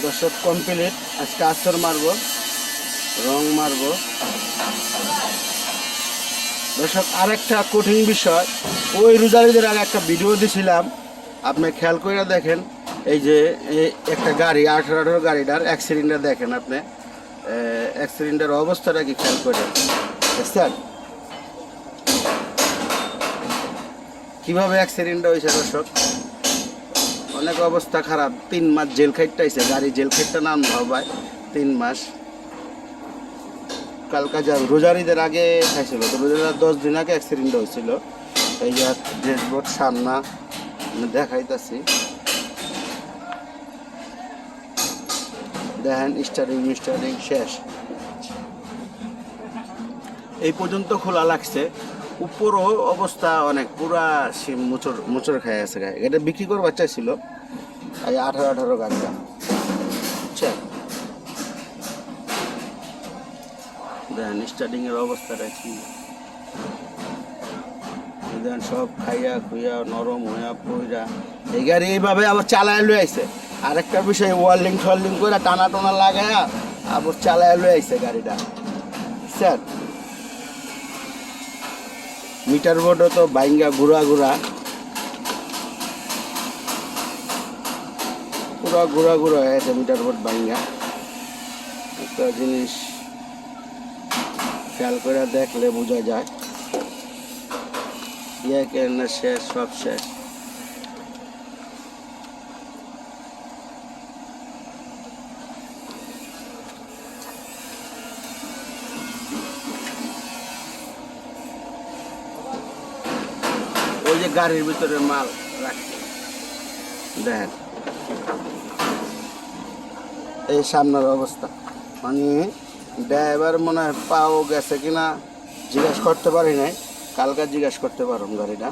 দর্শক কমপ্লিট। আজকে আস্তর মারব, রং মারব। দর্শক আরেকটা কঠিন বিষয়, ওই রোজারিদের আগে একটা ভিডিও দিছিলাম, আপনি খেয়াল করে দেখেন। এই যে একটা গাড়ি 18 গাড়িটার অ্যাক্সিডেন্টটা দেখেন, আপনি অ্যাক্সিডেন্টের অবস্থাটা কি খেয়াল করেন স্যার, কীভাবে অ্যাক্সিডেন্টটা হয়েছে। দর্শক অনেক অবস্থা খারাপ, 3 মাস জেল খাইতে আইছে, গাড়ি জেল খাইতে নাম ভাবায় 3 মাস। কালকা যা রোজারিদের আগে খাইছিল, তো রোজার 10 দিন আগে অ্যাক্সিডেন্ট হয়েছিল। এই যে ড্যাশবোর্ড সামনা দেখাইতেছি, দেখেন স্টারিং শেষ, এই পর্যন্ত খোলা লাগছে। উপরও অবস্থা অনেক পুরা সিম মোচড় খাই আছে। এটা বিক্রি করবার চাইছিল এই 18 গাড়িটা, বুঝছেন। দেখেন স্টার্টিংয়ের অবস্থাটা কি, দেখেন সব খাইয়া খুইয়া নরম হইয়া পইরা। এই গাড়ি এইভাবে আবার চালায় লই আইছে। আরেকটা বিষয়, ওয়ার্লিং করে টানা টানা লাগায়া আবার চালায় লই আইছে গাড়িটা, স্যার। মিটার বোর্ডও তো বাইঙ্গা ঘুরা পুরো হয়ে গেছে মিটার বোর্ড বাইঙ্গা। একটা জিনিস খেয়াল করে দেখলে বোঝা যায়, কেনা শেষ, সব শেষ। ওই যে গাড়ির ভিতরে মাল রাখছে, দেখেন এই সামনের অবস্থা। মানে ড্রাইভার মনে হয় পাও গেছে কিনা জিজ্ঞাসা করতে পারি নাই, কালকে জিজ্ঞাসা করতে পারলাম গাড়িটা।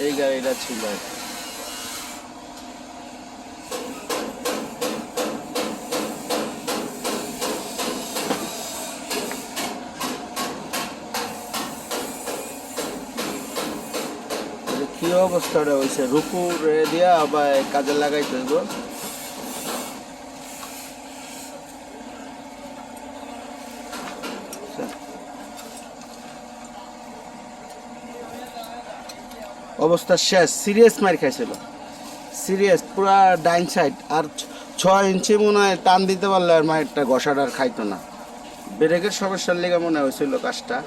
এই গাড়িটা ছিল কি অবস্থাটা হয়েছে, রুকু রে দিয়া আবার কাজে লাগাইতে হইব। অবস্থা শেষ, সিরিয়াস মার খাইছিল, সিরিয়াস পুরা ডাইন সাইড। আর 6 ইঞ্চি মনে হয় টান দিতে পারলে আর মায়েরটা ঘষাটা আর খাইতো না। ব্রেকের সমস্যার লেগে মনে হয়েছিল কাজটা,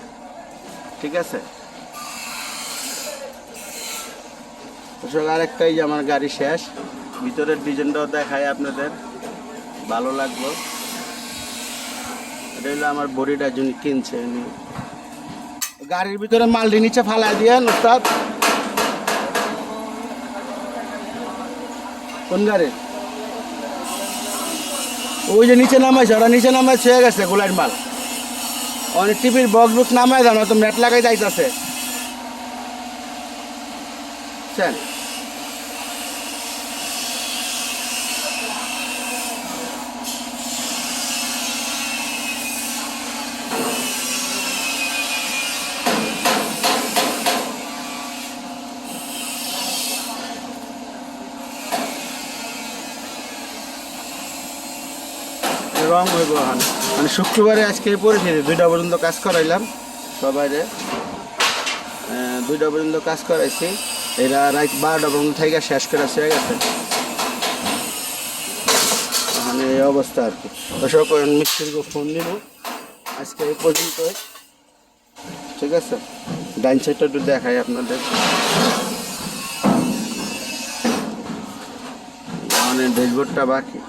ঠিক আছে। আরেকটাই যে আমার গাড়ি শেষ, ভিতরের ডিজাইনটাও দেখায় আপনাদের, ভালো লাগলো। এটা হলো আমার বডিটা যিনি কিনছে, গাড়ির ভিতরে মালটি নিচে ফালাই দিয়েন ওস্তাদ। কোন গাড়ি? ওই যে নিচে নামাইছে, ওরা নিচে নামাই ছুঁয়ে গেছে গোলাইট মাল। অনেক টিভির বক্স বুক নামাই দেন, তো ম্যাট লাগাই যাইতেছে। রং হইব মানে শুক্রবারে আজকে পরিস্থিতি 2টা পর্যন্ত কাজ করাইলাম সবাইরে, 2টা পর্যন্ত কাজ করাইছি। এরা রাত 12টা পর্যন্ত থেকে শেষ করে হয়ে গেছে, মানে এই অবস্থা আর কি। দর্শক মিস্ত্রিকে ফোন দিব, আজকে এই পর্যন্তই, ঠিক আছে। ডাইন সাইডটা একটু দেখাই আপনাদের, মানে ড্যাশবোর্ডটা বাকি।